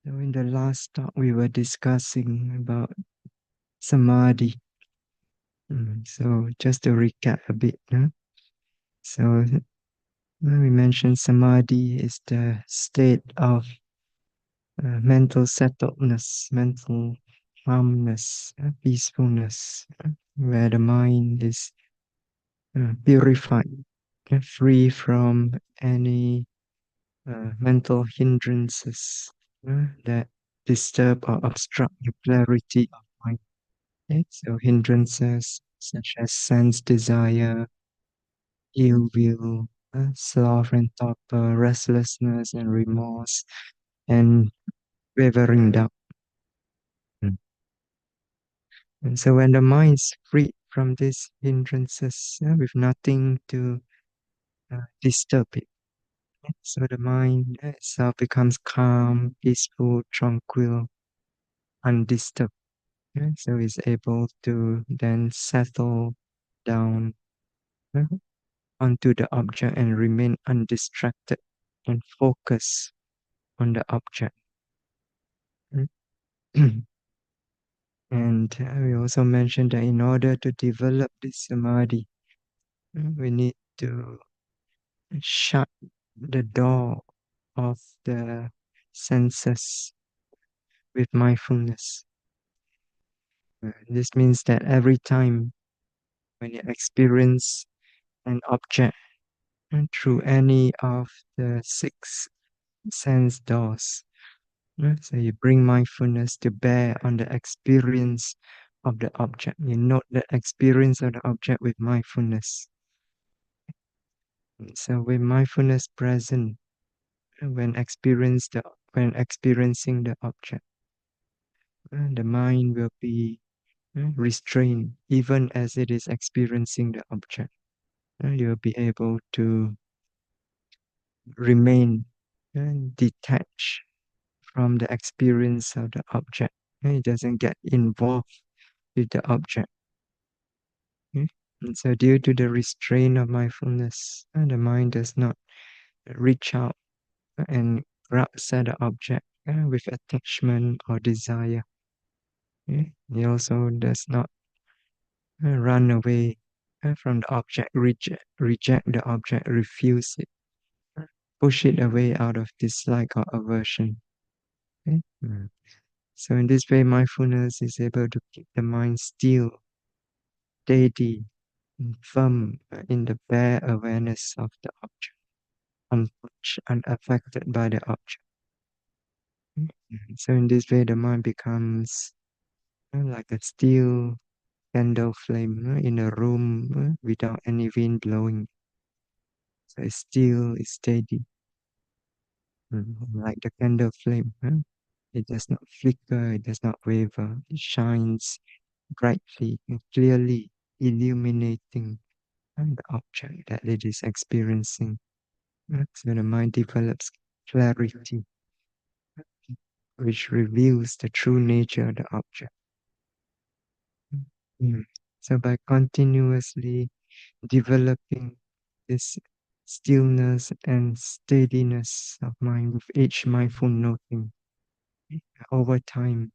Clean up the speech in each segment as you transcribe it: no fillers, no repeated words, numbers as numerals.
So in the last talk, we were discussing about samadhi. So just to recap a bit, huh? So when we mentioned samadhi is the state of mental settledness, mental calmness, peacefulness, where the mind is purified, free from any mental hindrances that disturb or obstruct the clarity of mind. Okay, so hindrances such as sense desire, ill will, sloth and torpor, restlessness and remorse, and wavering doubt. Mm. And so when the mind is free from these hindrances with nothing to disturb it, so the mind itself becomes calm, peaceful, tranquil, undisturbed. So it's able to then settle down uh, onto the object and remain undistracted and focus on the object. And we also mentioned that in order to develop this samadhi, we need to shut the door of the senses with mindfulness. This means that every time when you experience an object through any of the six sense doors, so you bring mindfulness to bear on the experience of the object. You note the experience of the object with mindfulness. So with mindfulness present when experiencing the object, the mind will be restrained even as it is experiencing the object. You'll be able to remain detached from the experience of the object. It doesn't get involved with the object. And so, due to the restraint of mindfulness, the mind does not reach out and grasp at the object with attachment or desire. It also does not run away from the object, reject the object, refuse it, push it away out of dislike or aversion. Okay? So in this way, mindfulness is able to keep the mind still, steady, and firm in the bare awareness of the object, untouched, unaffected by the object. So in this way, the mind becomes like a still candle flame in a room without any wind blowing. So it's still, it's steady, like the candle flame. It does not flicker, it does not waver. It shines brightly and clearly, illuminating the object that it is experiencing. So the mind develops clarity, which reveals the true nature of the object. Mm. So by continuously developing this stillness and steadiness of mind with each mindful noting, over time,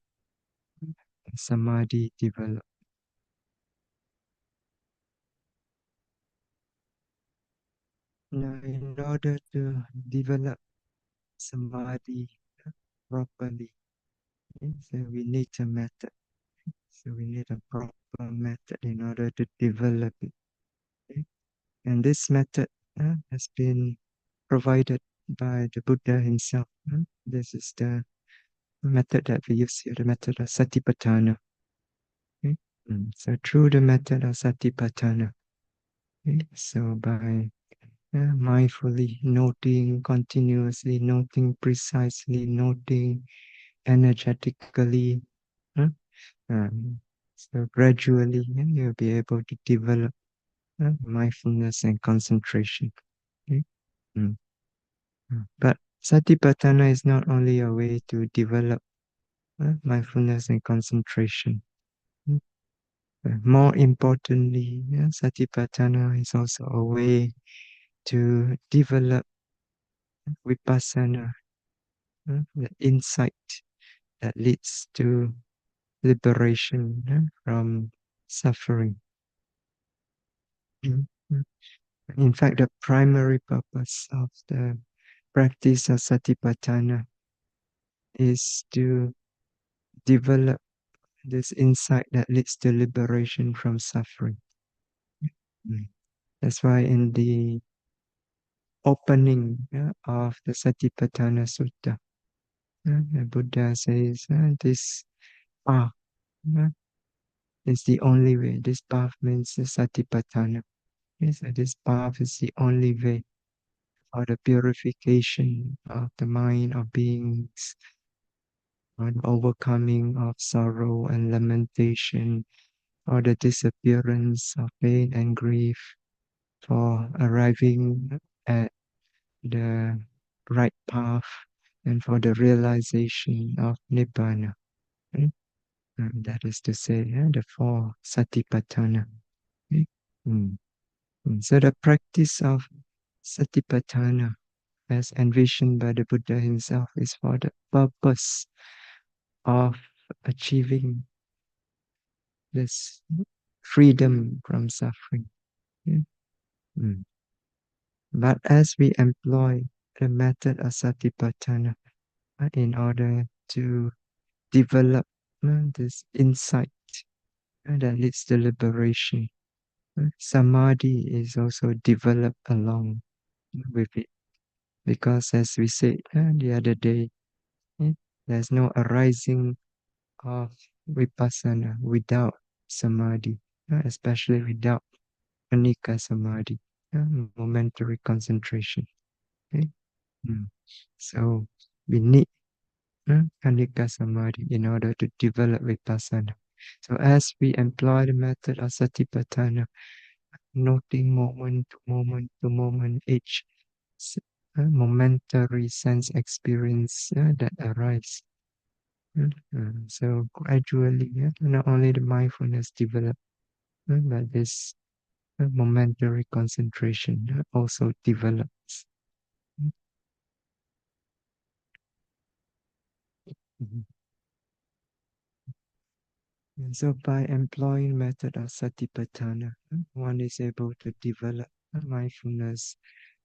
samadhi develops. Now, in order to develop samadhi properly, so we need a method. So we need a proper method in order to develop it. Okay? And this method has been provided by the Buddha himself. This is the method that we use here, the method of Satipatthana. Okay? So through the method of Satipatthana, okay? So by mindfully noting, continuously noting, precisely noting, energetically, huh? So gradually you'll be able to develop mindfulness and concentration. Okay? Mm. But Satipatthana is not only a way to develop mindfulness and concentration. Mm. More importantly, Satipatthana is also a way to develop vipassana the insight that leads to liberation from suffering. Mm, mm. In fact, the primary purpose of the practice of Satipatthana is to develop this insight that leads to liberation from suffering. Mm. That's why in the opening of the Satipatthana Sutta, the Buddha says this path is the only way. This path means the Satipatthana. Yes, this path is the only way for the purification of the mind of beings, or the overcoming of sorrow and lamentation, or the disappearance of pain and grief, for arriving at the right path and for the realization of Nibbana. Mm. That is to say, the four Satipatthana. Mm. Mm. So the practice of Satipatthana, as envisioned by the Buddha himself, is for the purpose of achieving this freedom from suffering. Mm. Mm. But as we employ the method of Satipatthana in order to develop this insight that leads to liberation, samadhi is also developed along with it. Because as we said the other day, eh, there's no arising of vipassana without samadhi, especially without anicca samadhi, momentary concentration. Okay? Mm. So we need anicca samadhi in order to develop vipassana. So as we employ the method of satipatthana, noting moment to moment to moment each s- momentary sense experience that arise. So gradually, not only the mindfulness develop, but this momentary concentration also develops. Mhm. And so by employing method of satipatthana, one is able to develop mindfulness,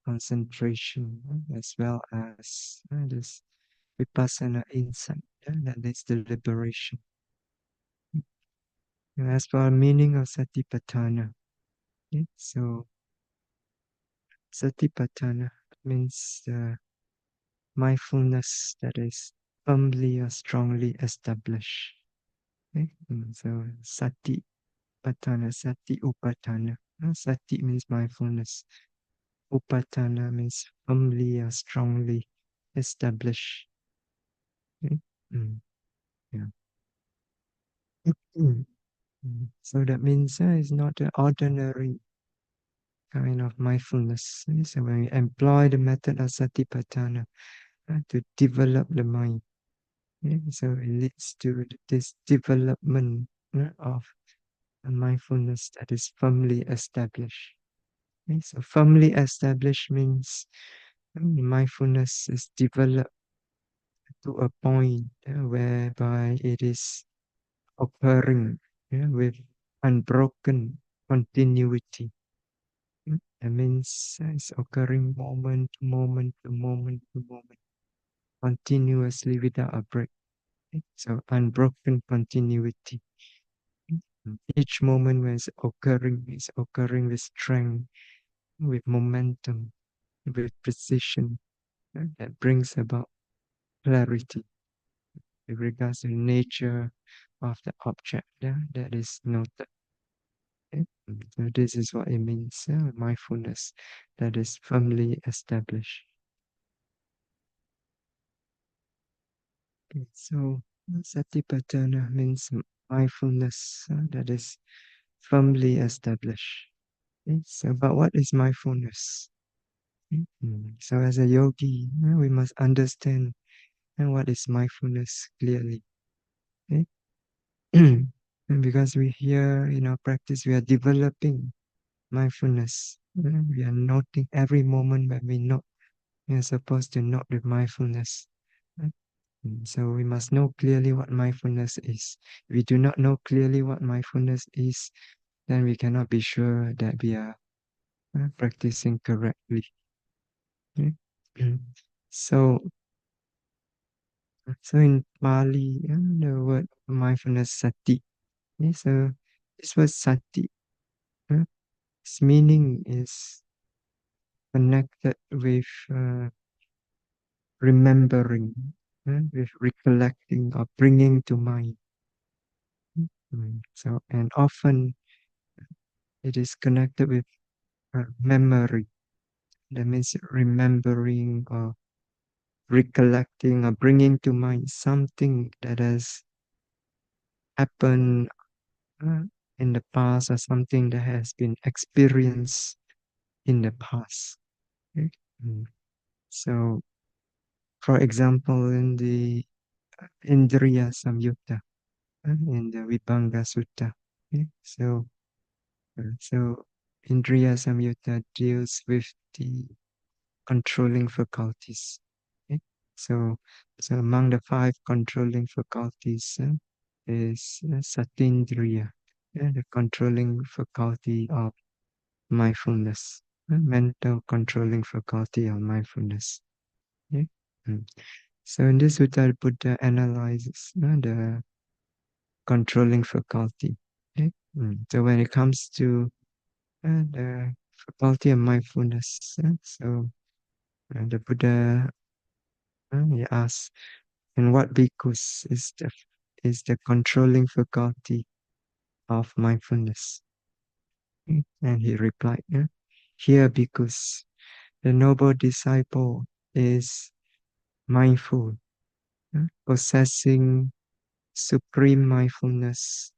concentration, as well as this vipassana insight that leads to liberation. And as for the meaning of satipatthana, so satipatthana means mindfulness that is firmly or strongly established. Okay? So sati patthana, sati upatthana. Sati means mindfulness. Upatthana means firmly or strongly established. Okay? Mm, yeah. Mm. So that means it's not an ordinary kind of mindfulness. So when we employ the method of satipatthana to develop the mind, so it leads to this development of a mindfulness that is firmly established. So firmly established means mindfulness is developed to a point whereby it is occurring with unbroken continuity. That means it's occurring moment to moment to moment to moment, continuously without a break. So unbroken continuity. Each moment when it's occurring with strength, with momentum, with precision that brings about clarity with regards to the nature of the object that is noted. Okay? So this is what it means, mindfulness that is firmly established. Okay, so satipatthana means mindfulness that is firmly established. Okay, so, but what is mindfulness? So as a yogi, we must understand what is mindfulness clearly. Okay? And because we here in our practice, we are developing mindfulness. We are noting every moment when we note. We are supposed to note with mindfulness. So we must know clearly what mindfulness is. If we do not know clearly what mindfulness is, then we cannot be sure that we are practicing correctly. Okay? So, so in Pali, the word mindfulness sati. Okay? So this word sati, its meaning is connected with remembering, with recollecting or bringing to mind. So, and often it is connected with memory. That means remembering or recollecting or bringing to mind something that has happened uh, in the past or something that has been experienced in the past. Okay? Mm. So, for example, in the Indriya Samyutta, in the Vibhanga Sutta. Okay? So Indriya Samyutta deals with the controlling faculties. Okay? So, so among the five controlling faculties is Satindriya, the controlling faculty of mindfulness, mental controlling faculty of mindfulness. Okay? Mm. So in this sutta, Buddha analyzes the controlling faculty. Okay? So when it comes to the faculty of mindfulness, so the Buddha he asks, and what bhikkhus is the controlling faculty of mindfulness? And he replied, here bhikkhus, the noble disciple is mindful, possessing supreme mindfulness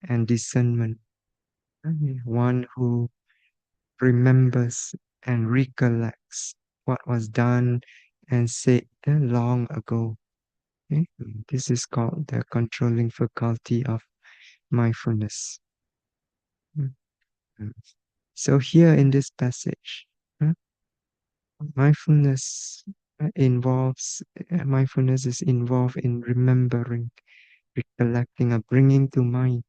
and discernment, one who remembers and recollects what was done and said long ago. Okay? This is called the controlling faculty of mindfulness. Mm, mm. So here in this passage, uh, mindfulness mindfulness is involved in remembering, recollecting, or bringing to mind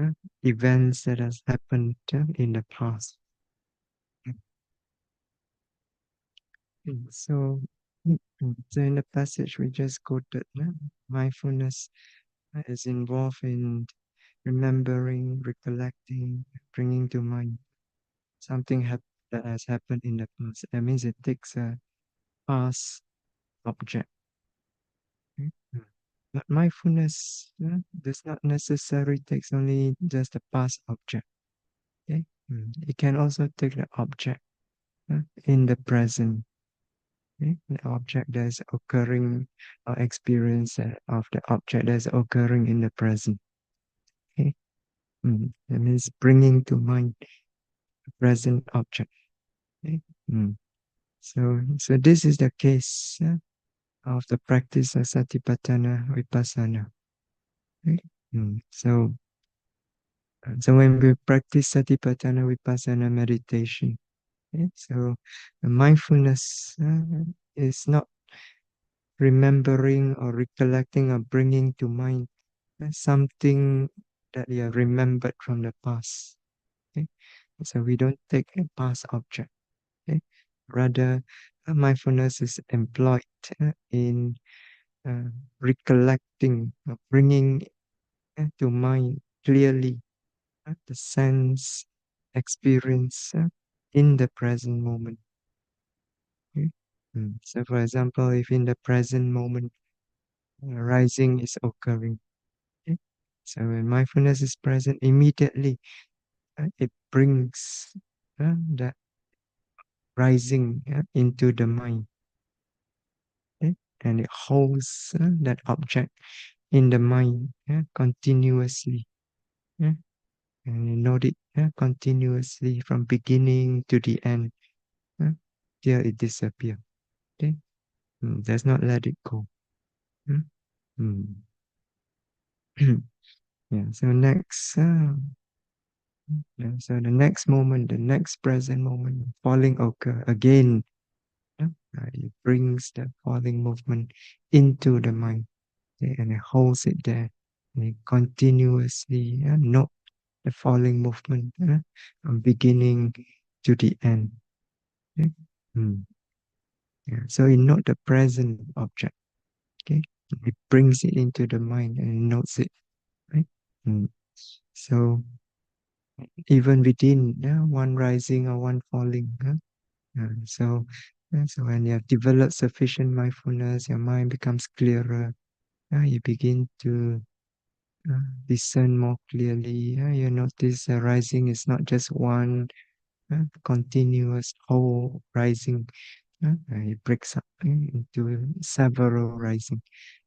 uh, events that has happened in the past. So, so in the passage we just quoted, mindfulness is involved in remembering, recollecting, bringing to mind something that has happened in the past. That means it takes a past object. Okay? But mindfulness does not necessarily takes only just a past object. Okay? It can also take the object in the present. Okay? The object that is occurring or experience of the object that is occurring in the present. Okay? That means bringing to mind the present object. Okay? So this is the case of the practice of Satipatthana Vipassana. Right? So when we practice Satipatthana Vipassana meditation, okay, so the mindfulness is not remembering or recollecting or bringing to mind something that you have remembered from the past. Okay? So we don't take a past object. Okay? Rather, mindfulness is employed in recollecting, bringing to mind clearly the sense experience in the present moment. Okay? So, for example, if in the present moment rising is occurring, okay? So when mindfulness is present, immediately it brings that rising into the mind, okay? And it holds that object in the mind continuously. Yeah? And you note it continuously from beginning to the end uh, till it disappears. Okay? Does not let it go. Mm. Mm. Yeah, so next, yeah, so the next moment, the next present moment, falling occur again. It brings the falling movement into the mind, and it holds it there. And it continuously note the falling movement from beginning to the end. Okay? Mm. Yeah. So it note the present object. Okay, it brings it into the mind and notes it. Right. Mm. So even within one rising or one falling. So when you have developed sufficient mindfulness, your mind becomes clearer. You begin to discern more clearly. You notice rising is not just one continuous whole rising. It breaks up into several rising.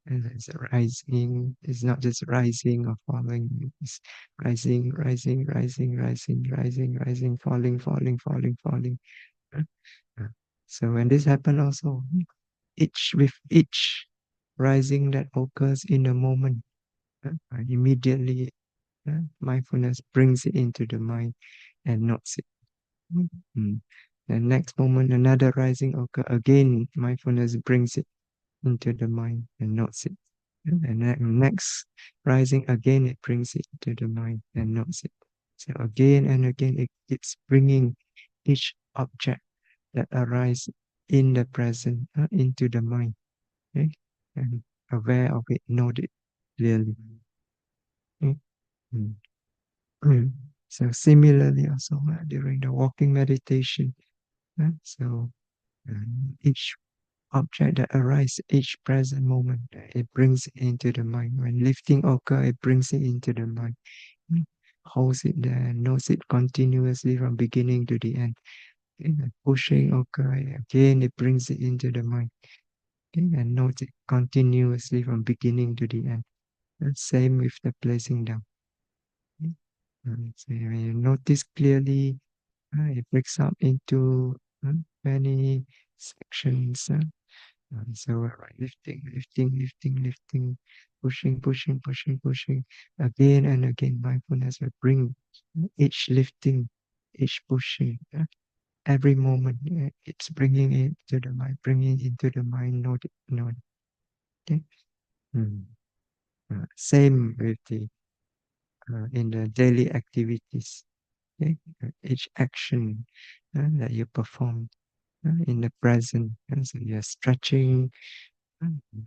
And it's rising. It's not just rising or falling. It's rising, rising, rising, rising, rising, rising, falling, falling, falling, falling. Uh, uh, So when this happens also, each rising that occurs in a moment, immediately mindfulness brings it into the mind and notes it. Mm. The next moment, another rising occur again. Mindfulness brings it into the mind and notes it. And then next rising again, it brings it to the mind and notes it. So again and again, it keeps bringing each object that arises in the present into the mind, okay? And aware of it, note it clearly. Okay? Mm. Mm. So similarly, also during the walking meditation, so each object that arises each present moment, it brings it into the mind. When lifting occur, it brings it into the mind. Mm. Holds it there, knows it continuously from beginning to the end. Okay? And pushing occur, again, it brings it into the mind. Okay? And notes it continuously from beginning to the end. And same with the placing down. Okay? So when you notice clearly, it breaks up into many sections. So right, lifting, pushing. Again and again, mindfulness will bring each lifting, each pushing. Every moment, it's bringing it to the mind, bringing it into the mind, note. Okay. Mm. Same with the in the daily activities. Okay. Each action that you perform in the present. So you're stretching,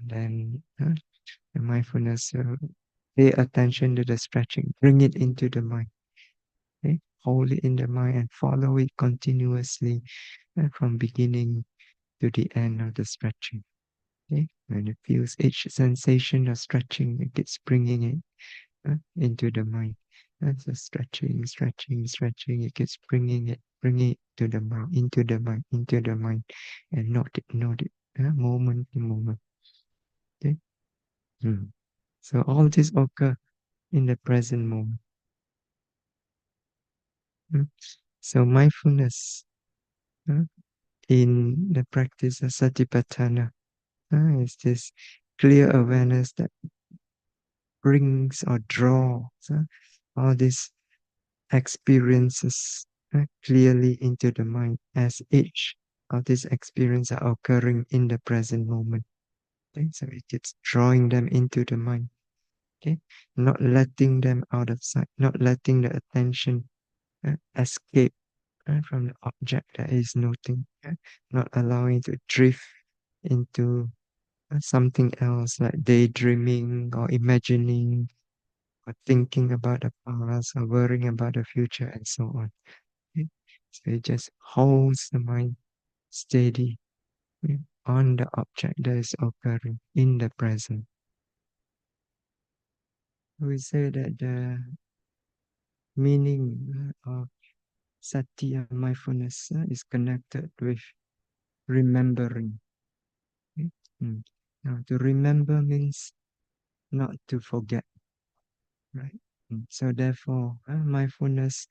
then the mindfulness, pay attention to the stretching, bring it into the mind. Okay? Hold it in the mind and follow it continuously from beginning to the end of the stretching. Okay? When it feels each sensation of stretching, it keeps bringing it into the mind. That's a stretching. It keeps bringing it to the mind, into the mind, and note it, moment to moment. Okay. Mm. So all this occur in the present moment. Mm. So mindfulness in the practice of Satipatthana is this clear awareness that brings or draws all these experiences clearly into the mind as each of these experiences are occurring in the present moment. Okay? So it keeps drawing them into the mind. Okay? Not letting them out of sight, not letting the attention escape from the object that is noting, not allowing to drift into something else like daydreaming or imagining or thinking about the past or worrying about the future and so on. Okay? So it just holds the mind steady on the object that is occurring in the present. We say that the meaning of sati and mindfulness is connected with remembering. Okay? Mm. Now, to remember means not to forget, right? So therefore, mindfulness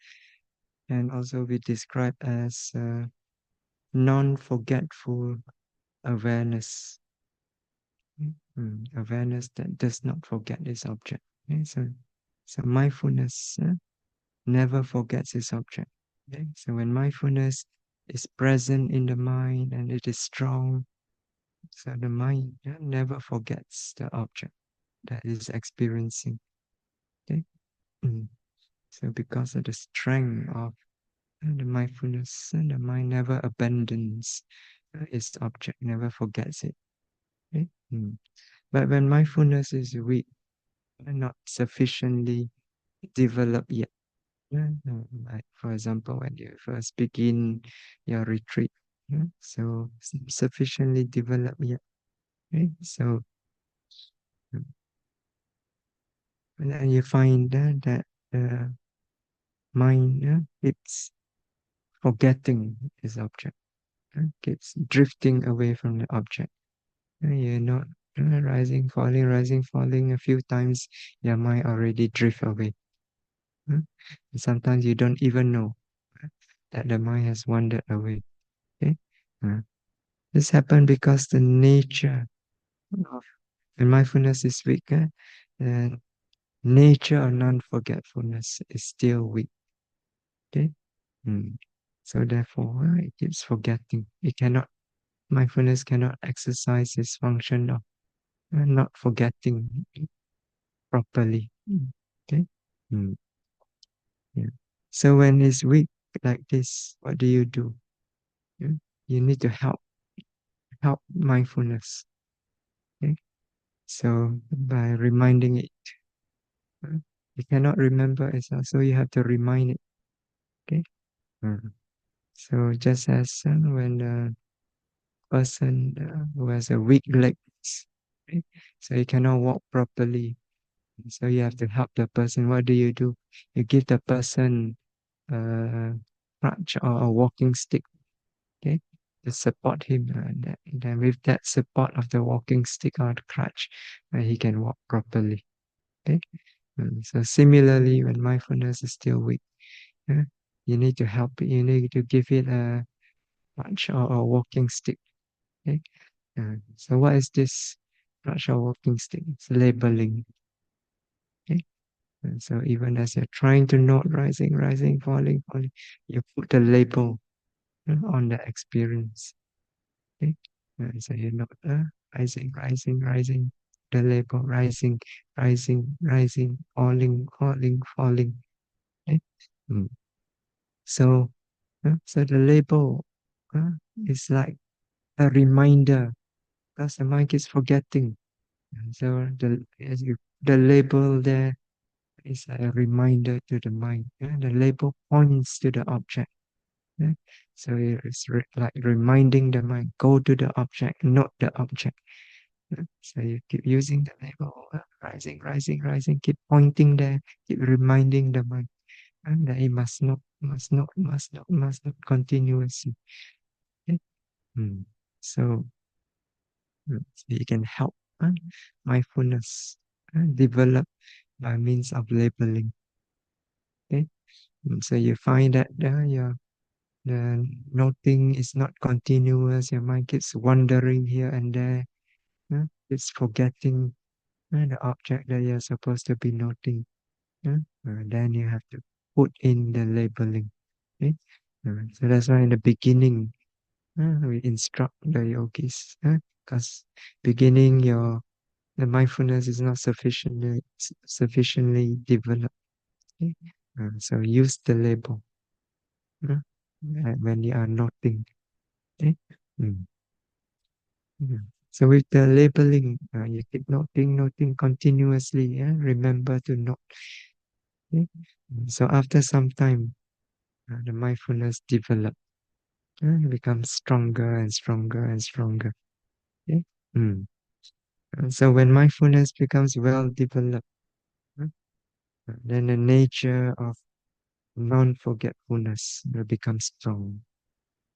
can also be described as non-forgetful awareness. Awareness that does not forget its object. Okay? So mindfulness never forgets its object. Okay? So when mindfulness is present in the mind and it is strong. So the mind never forgets the object that is experiencing. Okay? Mm. So because of the strength of the mindfulness, the mind never abandons its object, never forgets it. Okay? Mm. But when mindfulness is weak, not sufficiently developed yet, like for example, when you first begin your retreat, so sufficiently developed yet, right? So and then you find that the mind keeps forgetting this object, keeps drifting away from the object. You're not rising, falling a few times, your mind already drift away. uh, Sometimes you don't even know that the mind has wandered away. Okay? Uh, this happened because the nature of when mindfulness is weak, the nature of non-forgetfulness is still weak. Okay? Mm. So therefore, it keeps forgetting. It cannot, mindfulness cannot exercise its function of not forgetting properly. Okay? Mm. Yeah. So when it's weak like this, what do you do? Yeah? You need to help mindfulness. Okay? So by reminding it, uh, you cannot remember itself, so you have to remind it. Okay? Mm. So just as when the person who has a weak legs, right? So he cannot walk properly. So you have to help the person. What do? You give the person a crutch or a walking stick, okay, to support him. And then with that support of the walking stick or the crutch, he can walk properly. Okay. So similarly, when mindfulness is still weak, uh, you need to help it. You need to give it a crutch or a walking stick. Okay. So what is this crutch or walking stick? It's labeling. Okay. And so even as you're trying to note rising, falling, you put the label on the experience. Okay. So you note rising, the label rising, falling. Okay. Mm. So, so the label uh, is like a reminder because the mind is forgetting. And so the label there is a reminder to the mind. The label points to the object. Yeah? So it's like reminding the mind, go to the object, not the object. So you keep using the label, rising, keep pointing there, keep reminding the mind, and that it must not continuously. Okay? Mm. So, so you can help mindfulness develop by means of labeling. Okay? So you find that the noting is not continuous, your mind keeps wandering here and there, it's forgetting the object that you're supposed to be noting. Then you have to put in the labeling. Okay? So that's why in the beginning, we instruct the yogis, because beginning the mindfulness is not sufficiently developed. Okay? So use the label uh, when you are noting. Okay? Mm. Mm. So with the labeling, you keep noting continuously. Remember to note. Okay? So after some time, the mindfulness develop, becomes stronger and stronger and stronger. Okay? Mm. So when mindfulness becomes well developed, uh, then the nature of non-forgetfulness will become strong.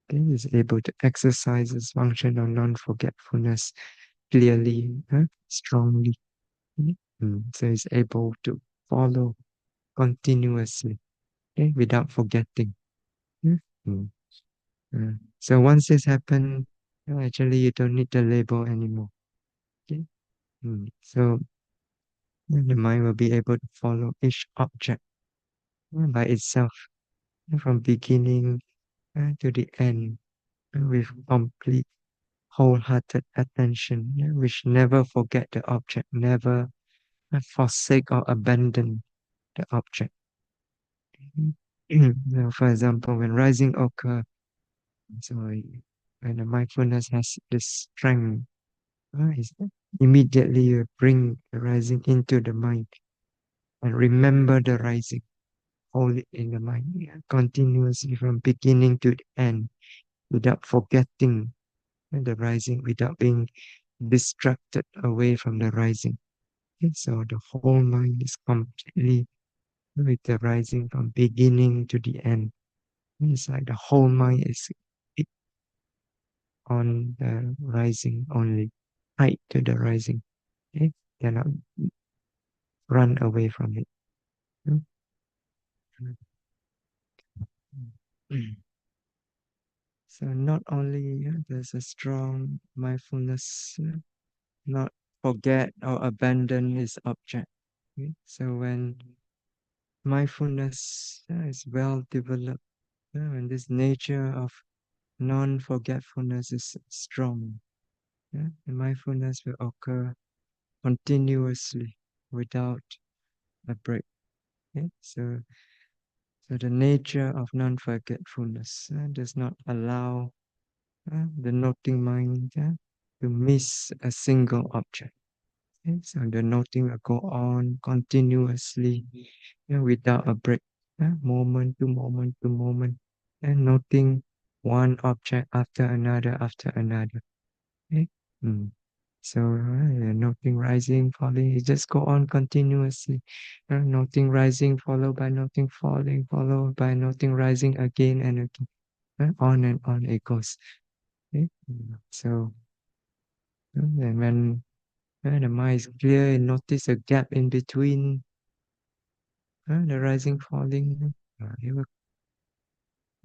Okay? Is able to exercise its function of non-forgetfulness clearly, strongly. So it's able to follow continuously, okay, without forgetting. Mm. Mm. So once this happens, actually you don't need the label anymore. Okay. So the mind will be able to follow each object by itself from beginning to the end with complete wholehearted attention, which never forget the object, never forsake or abandon the object. For example, when rising occur, so when the mindfulness has the strength, is immediately you bring the rising into the mind and remember the rising, hold it in the mind, continuously from beginning to the end, without forgetting the rising, without being distracted away from the rising. Okay, so the whole mind is completely with the rising from beginning to the end. It's like the whole mind is on the rising only, tied to the rising. Okay? Cannot run away from it. Mm. Mm. So not only there's a strong mindfulness, not forget or abandon its object. Okay? So when mindfulness is well developed, and this nature of non-forgetfulness is strong, the mindfulness will occur continuously without a break. So the nature of non-forgetfulness does not allow the noting mind to miss a single object. Okay? So the noting will go on continuously without a break, moment to moment to moment, and noting one object after another after another. Okay? Mm. So noting rising, falling, it just go on continuously. Noting rising, followed by noting falling, followed by noting rising again and again. On and on it goes. Okay? So and when the mind is clear and notice a gap in between the rising, falling,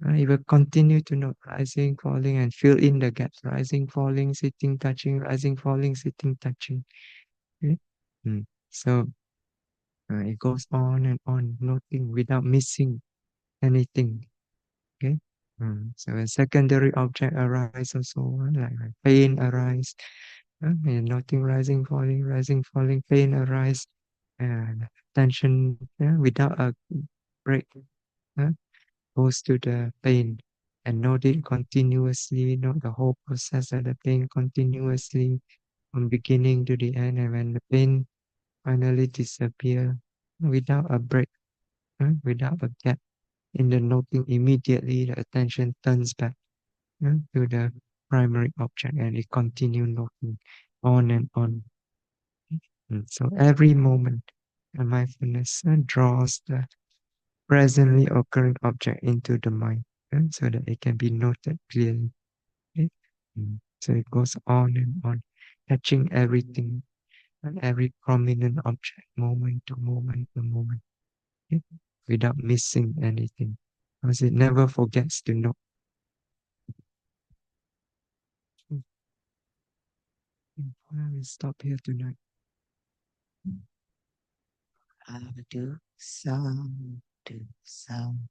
it will continue to note rising, falling, and fill in the gaps. Rising, falling, sitting, touching, rising, falling, sitting, touching. Okay? So it goes on and on, noting without missing anything. Okay. So a secondary object arise also, like pain arise, and noting rising, falling, pain arise, and tension without a break uh, goes to the pain and note it continuously, note the whole process of the pain continuously from beginning to the end, and when the pain finally disappear without a break, without a gap in the noting, immediately the attention turns back to the primary object and it continue noting on and on. So every moment, mindfulness draws the presently occurring object into the mind so that it can be noted clearly. Okay? So it goes on and on, touching everything and every prominent object, moment to moment to moment, okay? Without missing anything, because it never forgets to note. We stop here tonight. Do some, do some.